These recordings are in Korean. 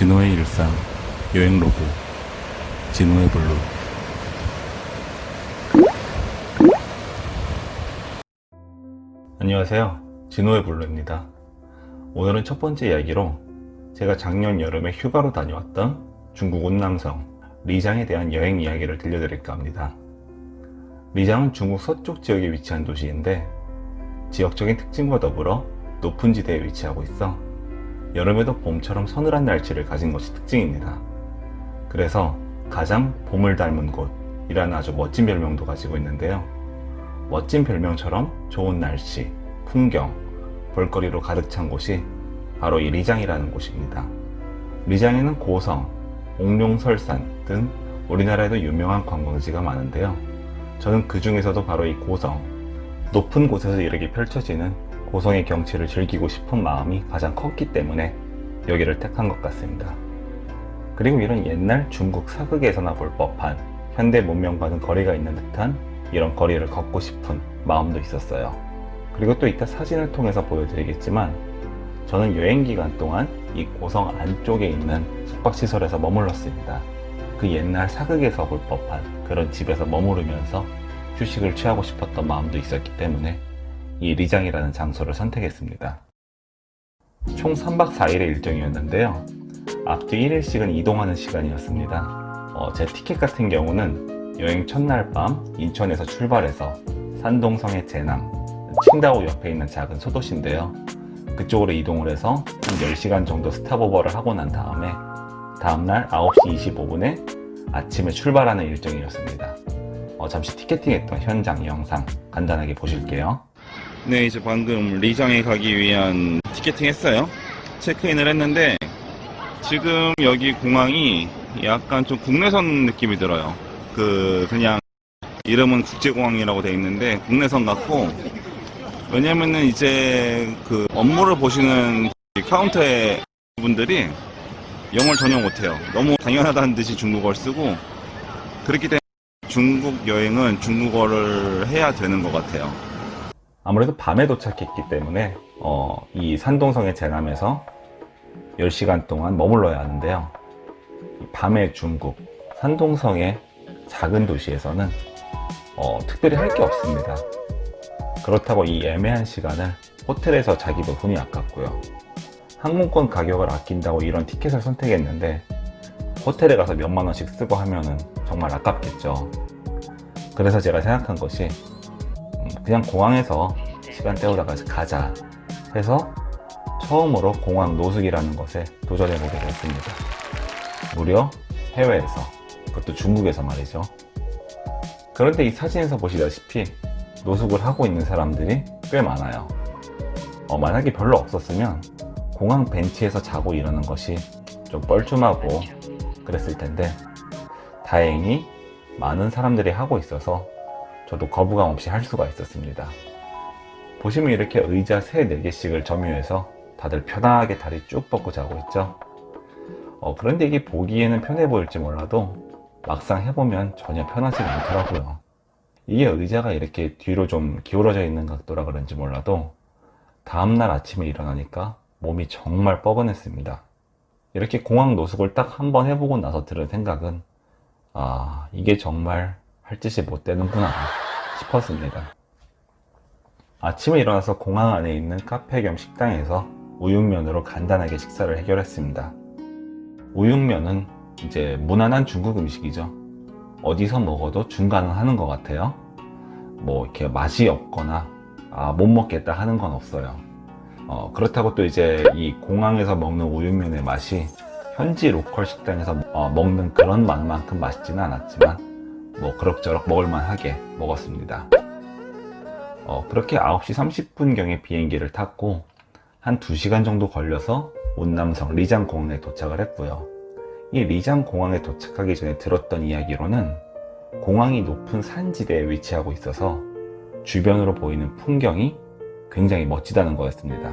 진호의 일상 여행 로그 진호의 블루. 안녕하세요, 진호의 블루입니다. 오늘은 첫 번째 이야기로 제가 작년 여름에 휴가로 다녀왔던 중국 운남성 리장에 대한 여행 이야기를 들려드릴까 합니다. 리장은 중국 서쪽 지역에 위치한 도시인데 지역적인 특징과 더불어 높은 지대에 위치하고 있어 여름에도 봄처럼 서늘한 날씨를 가진 것이 특징입니다. 그래서 가장 봄을 닮은 곳이라는 아주 멋진 별명도 가지고 있는데요. 멋진 별명처럼 좋은 날씨, 풍경, 볼거리로 가득 찬 곳이 바로 이 리장이라는 곳입니다. 리장에는 고성, 옥룡설산 등 우리나라에도 유명한 관광지가 많은데요. 저는 그 중에서도 바로 이 고성, 높은 곳에서 이렇게 펼쳐지는 고성의 경치를 즐기고 싶은 마음이 가장 컸기 때문에 여기를 택한 것 같습니다. 그리고 이런 옛날 중국 사극에서나 볼 법한 현대 문명과는 거리가 있는 듯한 이런 거리를 걷고 싶은 마음도 있었어요. 그리고 또 이따 사진을 통해서 보여드리겠지만 저는 여행 기간 동안 이 고성 안쪽에 있는 숙박시설에서 머물렀습니다. 그 옛날 사극에서 볼 법한 그런 집에서 머무르면서 휴식을 취하고 싶었던 마음도 있었기 때문에 이 리장이라는 장소를 선택했습니다. 총 3박 4일의 일정이었는데요. 앞뒤 1일씩은 이동하는 시간이었습니다. 제 티켓 같은 경우는 여행 첫날 밤 인천에서 출발해서 산동성의 제낭, 칭다오 옆에 있는 작은 소도시인데요. 그쪽으로 이동을 해서 한 10시간 정도 스탑오버를 하고 난 다음에 다음날 9시 25분에 아침에 출발하는 일정이었습니다. 잠시 티켓팅했던 현장 영상 간단하게 보실게요. 네, 이제 방금 리장에 가기 위한 티켓팅 했어요. 체크인을 했는데 지금 여기 공항이 약간 좀 국내선 느낌이 들어요. 그냥 이름은 국제공항이라고 되어 있는데 국내선 같고, 왜냐면은 이제 그 업무를 보시는 카운터의 분들이 영어를 전혀 못해요. 너무 당연하다는 듯이 중국어를 쓰고, 그렇기 때문에 중국 여행은 중국어를 해야 되는 것 같아요. 아무래도 밤에 도착했기 때문에 이 산동성의 제남에서 10시간 동안 머물러야 하는데요. 밤의 중국 산동성의 작은 도시에서는 특별히 할 게 없습니다. 그렇다고 이 애매한 시간을 호텔에서 자기도 돈이 아깝고요. 항공권 가격을 아낀다고 이런 티켓을 선택했는데 호텔에 가서 몇만 원씩 쓰고 하면은 정말 아깝겠죠. 그래서 제가 생각한 것이 그냥 공항에서 시간 때우다가 가자 해서 처음으로 공항 노숙이라는 것에 도전해보게 됐습니다. 무려 해외에서, 그것도 중국에서 말이죠. 그런데 이 사진에서 보시다시피 노숙을 하고 있는 사람들이 꽤 많아요. 만약에 별로 없었으면 공항 벤치에서 자고 이러는 것이 좀 뻘쭘하고 그랬을 텐데 다행히 많은 사람들이 하고 있어서 저도 거부감 없이 할 수가 있었습니다. 보시면 이렇게 의자 3, 4개씩을 점유해서 다들 편하게 다리 쭉 뻗고 자고 있죠. 그런데 이게 보기에는 편해 보일지 몰라도 막상 해보면 전혀 편하지가 않더라고요. 이게 의자가 이렇게 뒤로 좀 기울어져 있는 각도라 그런지 몰라도 다음날 아침에 일어나니까 몸이 정말 뻐근했습니다. 이렇게 공항 노숙을 딱 한 번 해보고 나서 들은 생각은 이게 정말 할 짓이 못 되는구나 싶었습니다. 아침에 일어나서 공항 안에 있는 카페 겸 식당에서 우육면으로 간단하게 식사를 해결했습니다. 우육면은 이제 무난한 중국 음식이죠. 어디서 먹어도 중간은 하는 것 같아요. 뭐 이렇게 맛이 없거나 못 먹겠다 하는 건 없어요. 그렇다고 또 이제 이 공항에서 먹는 우육면의 맛이 현지 로컬 식당에서 먹는 그런 맛만큼 맛있지는 않았지만 뭐 그럭저럭 먹을만하게 먹었습니다. 그렇게 9시 30분경에 비행기를 탔고 한 2시간 정도 걸려서 운남성 리장 공항에 도착을 했고요. 이 리장 공항에 도착하기 전에 들었던 이야기로는 공항이 높은 산지대에 위치하고 있어서 주변으로 보이는 풍경이 굉장히 멋지다는 거였습니다.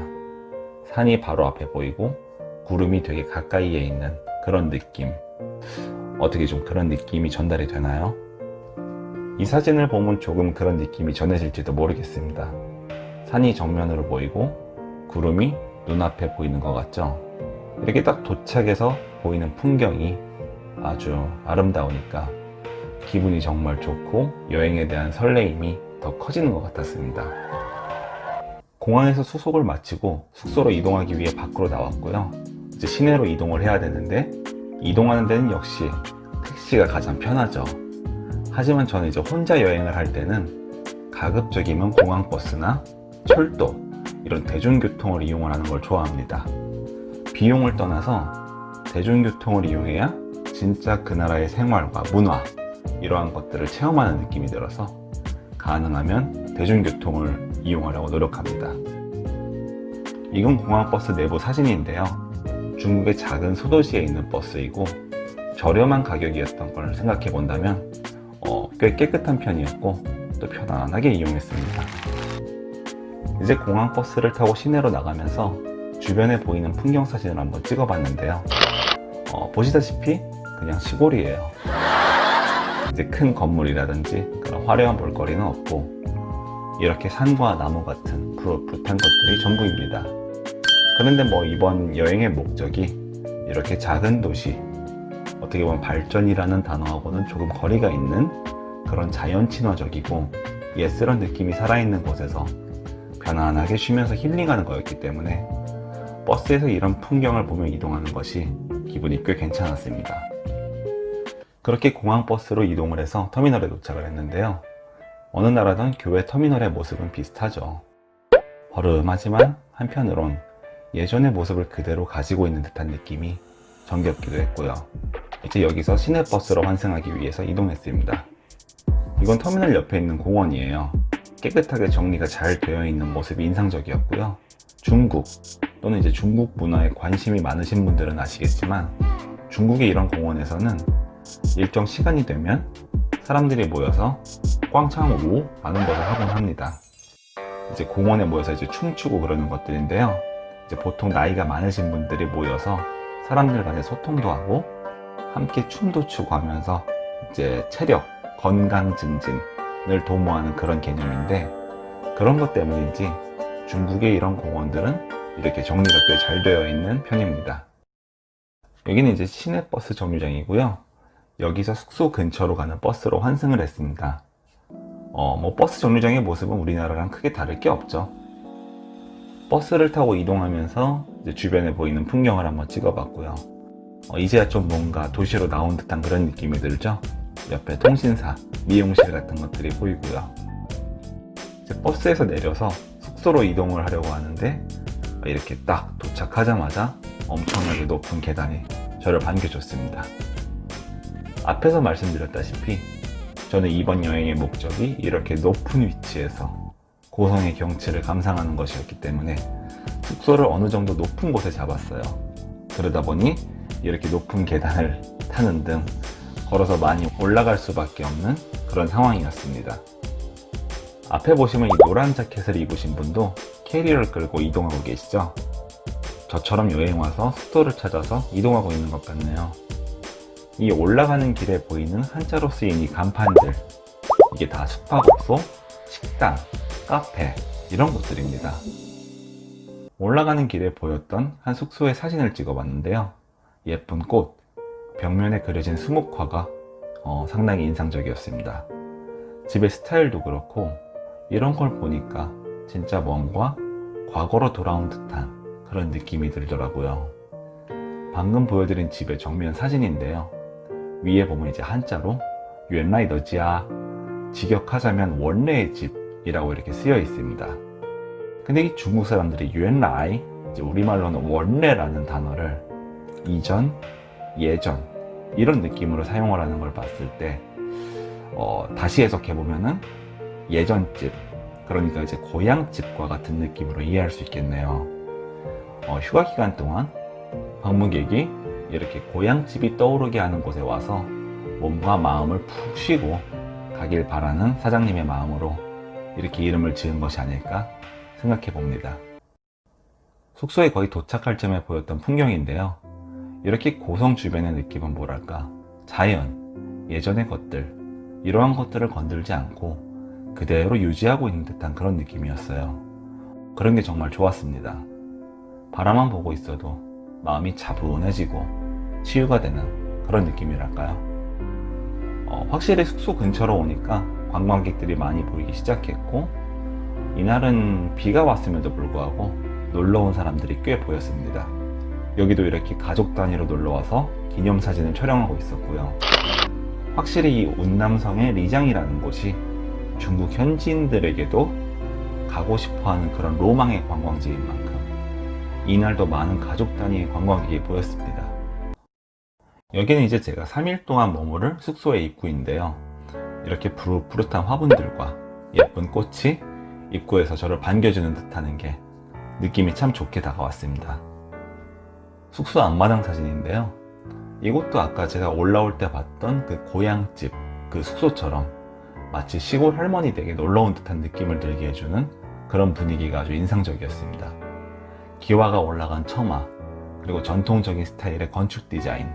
산이 바로 앞에 보이고 구름이 되게 가까이에 있는 그런 느낌. 어떻게 좀 그런 느낌이 전달이 되나요? 이 사진을 보면 조금 그런 느낌이 전해질지도 모르겠습니다. 산이 정면으로 보이고 구름이 눈앞에 보이는 것 같죠? 이렇게 딱 도착해서 보이는 풍경이 아주 아름다우니까 기분이 정말 좋고 여행에 대한 설레임이 더 커지는 것 같았습니다. 공항에서 수속을 마치고 숙소로 이동하기 위해 밖으로 나왔고요. 이제 시내로 이동을 해야 되는데 이동하는 데는 역시 택시가 가장 편하죠. 하지만 저는 이제 혼자 여행을 할 때는 가급적이면 공항버스나 철도 이런 대중교통을 이용을 하는 걸 좋아합니다. 비용을 떠나서 대중교통을 이용해야 진짜 그 나라의 생활과 문화 이러한 것들을 체험하는 느낌이 들어서 가능하면 대중교통을 이용하려고 노력합니다. 이건 공항버스 내부 사진인데요. 중국의 작은 소도시에 있는 버스이고 저렴한 가격이었던 걸 생각해 본다면 꽤 깨끗한 편이었고 또 편안하게 이용했습니다. 이제 공항버스를 타고 시내로 나가면서 주변에 보이는 풍경 사진을 한번 찍어봤는데요. 보시다시피 그냥 시골이에요. 이제 큰 건물이라든지 그런 화려한 볼거리는 없고 이렇게 산과 나무 같은 푸릇푸릇한 것들이 전부입니다. 그런데 이번 여행의 목적이 이렇게 작은 도시, 어떻게 보면 발전이라는 단어하고는 조금 거리가 있는 그런 자연 친화적이고 예스런 느낌이 살아있는 곳에서 편안하게 쉬면서 힐링하는 거였기 때문에 버스에서 이런 풍경을 보며 이동하는 것이 기분이 꽤 괜찮았습니다. 그렇게 공항버스로 이동을 해서 터미널에 도착을 했는데요. 어느 나라든 교외 터미널의 모습은 비슷하죠. 허름하지만 한편으론 예전의 모습을 그대로 가지고 있는 듯한 느낌이 정겹기도 했고요. 이제 여기서 시내버스로 환승하기 위해서 이동했습니다. 이건 터미널 옆에 있는 공원이에요. 깨끗하게 정리가 잘 되어 있는 모습이 인상적이었고요. 중국 또는 이제 중국 문화에 관심이 많으신 분들은 아시겠지만 중국의 이런 공원에서는 일정 시간이 되면 사람들이 모여서 꽝창오라는 것을 하곤 합니다. 이제 공원에 모여서 이제 춤추고 그러는 것들인데요. 이제 보통 나이가 많으신 분들이 모여서 사람들 간의 소통도 하고 함께 춤도 추고 하면서 이제 체력, 건강 증진을 도모하는 그런 개념인데 그런 것 때문인지 중국의 이런 공원들은 이렇게 정리가 꽤 잘 되어 있는 편입니다. 여기는 이제 시내버스 정류장이고요. 여기서 숙소 근처로 가는 버스로 환승을 했습니다. 버스 정류장의 모습은 우리나라랑 크게 다를 게 없죠. 버스를 타고 이동하면서 이제 주변에 보이는 풍경을 한번 찍어봤고요. 이제야 좀 뭔가 도시로 나온 듯한 그런 느낌이 들죠. 옆에 통신사, 미용실 같은 것들이 보이고요. 이제 버스에서 내려서 숙소로 이동을 하려고 하는데 이렇게 딱 도착하자마자 엄청나게 높은 계단이 저를 반겨줬습니다. 앞에서 말씀드렸다시피 저는 이번 여행의 목적이 이렇게 높은 위치에서 고성의 경치를 감상하는 것이었기 때문에 숙소를 어느 정도 높은 곳에 잡았어요. 그러다 보니 이렇게 높은 계단을 타는 등 걸어서 많이 올라갈 수밖에 없는 그런 상황이었습니다. 앞에 보시면 이 노란 자켓을 입으신 분도 캐리어를 끌고 이동하고 계시죠? 저처럼 여행 와서 숙소를 찾아서 이동하고 있는 것 같네요. 이 올라가는 길에 보이는 한자로 쓰인 이 간판들, 이게 다 숙박업소, 식당, 카페 이런 곳들입니다. 올라가는 길에 보였던 한 숙소의 사진을 찍어봤는데요. 예쁜 꽃, 벽면에 그려진 수묵화가 상당히 인상적이었습니다. 집의 스타일도 그렇고 이런 걸 보니까 진짜 뭔가 과거로 돌아온 듯한 그런 느낌이 들더라고요. 방금 보여드린 집의 정면 사진인데요. 위에 보면 이제 한자로 原来的家, 직역하자면 원래의 집이라고 이렇게 쓰여 있습니다. 근데 이 중국 사람들이 原来, 이제 우리말로는 원래라는 단어를 이전, 예전 이런 느낌으로 사용을 하는 걸 봤을 때 다시 해석해보면은 예전집, 그러니까 이제 고향집과 같은 느낌으로 이해할 수 있겠네요. 휴가 기간 동안 방문객이 이렇게 고향집이 떠오르게 하는 곳에 와서 몸과 마음을 푹 쉬고 가길 바라는 사장님의 마음으로 이렇게 이름을 지은 것이 아닐까 생각해 봅니다. 숙소에 거의 도착할 쯤에 보였던 풍경인데요. 이렇게 고성 주변의 느낌은 뭐랄까, 자연, 예전의 것들, 이러한 것들을 건들지 않고 그대로 유지하고 있는 듯한 그런 느낌이었어요. 그런 게 정말 좋았습니다. 바라만 보고 있어도 마음이 차분해지고 치유가 되는 그런 느낌이랄까요. 확실히 숙소 근처로 오니까 관광객들이 많이 보이기 시작했고, 이날은 비가 왔음에도 불구하고 놀러 온 사람들이 꽤 보였습니다. 여기도 이렇게 가족 단위로 놀러와서 기념사진을 촬영하고 있었고요. 확실히 이 운남성의 리장이라는 곳이 중국 현지인들에게도 가고 싶어하는 그런 로망의 관광지인 만큼 이날도 많은 가족 단위의 관광객이 보였습니다. 여기는 이제 제가 3일 동안 머무를 숙소의 입구인데요. 이렇게 푸릇푸릇한 화분들과 예쁜 꽃이 입구에서 저를 반겨주는 듯하는 게 느낌이 참 좋게 다가왔습니다. 숙소 앞마당 사진인데요. 이곳도 아까 제가 올라올 때 봤던 그 고향집, 그 숙소처럼 마치 시골 할머니 댁에 놀러온 듯한 느낌을 들게 해주는 그런 분위기가 아주 인상적이었습니다. 기와가 올라간 처마, 그리고 전통적인 스타일의 건축 디자인,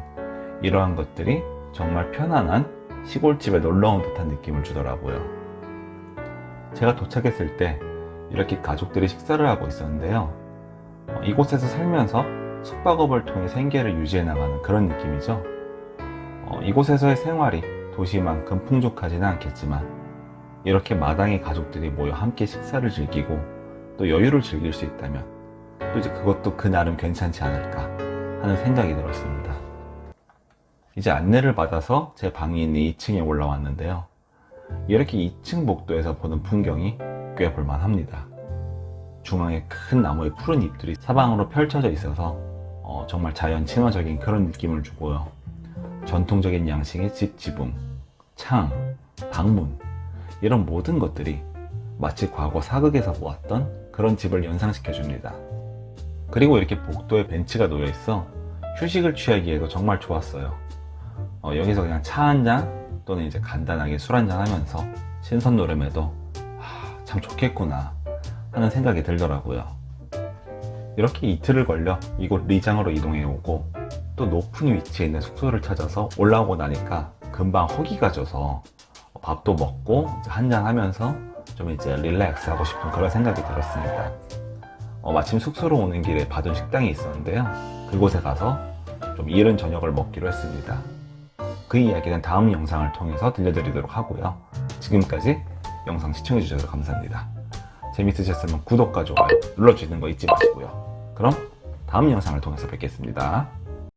이러한 것들이 정말 편안한 시골집에 놀러온 듯한 느낌을 주더라고요. 제가 도착했을 때 이렇게 가족들이 식사를 하고 있었는데요. 이곳에서 살면서 숙박업을 통해 생계를 유지해 나가는 그런 느낌이죠. 이곳에서의 생활이 도시만큼 풍족하지는 않겠지만 이렇게 마당에 가족들이 모여 함께 식사를 즐기고 또 여유를 즐길 수 있다면 또 이제 그것도 그 나름 괜찮지 않을까 하는 생각이 들었습니다. 이제 안내를 받아서 제 방이 있는 2층에 올라왔는데요. 이렇게 2층 복도에서 보는 풍경이 꽤 볼만합니다. 중앙에 큰 나무의 푸른 잎들이 사방으로 펼쳐져 있어서 정말 자연 친화적인 그런 느낌을 주고요. 전통적인 양식의 집 지붕, 창, 방문, 이런 모든 것들이 마치 과거 사극에서 보았던 그런 집을 연상시켜 줍니다. 그리고 이렇게 복도에 벤치가 놓여 있어 휴식을 취하기에도 정말 좋았어요. 여기서 그냥 차 한 잔 또는 이제 간단하게 술 한잔 하면서 신선 노름에도 참 좋겠구나 하는 생각이 들더라고요. 이렇게 이틀을 걸려 이곳 리장으로 이동해 오고 또 높은 위치에 있는 숙소를 찾아서 올라오고 나니까 금방 허기가 져서 밥도 먹고 한잔 하면서 좀 이제 릴렉스 하고 싶은 그런 생각이 들었습니다. 마침 숙소로 오는 길에 받은 식당이 있었는데요. 그곳에 가서 좀 이른 저녁을 먹기로 했습니다. 그 이야기는 다음 영상을 통해서 들려드리도록 하고요. 지금까지 영상 시청해주셔서 감사합니다. 재밌으셨으면 구독과 좋아요 눌러주시는 거 잊지 마시고요. 그럼 다음 영상을 통해서 뵙겠습니다.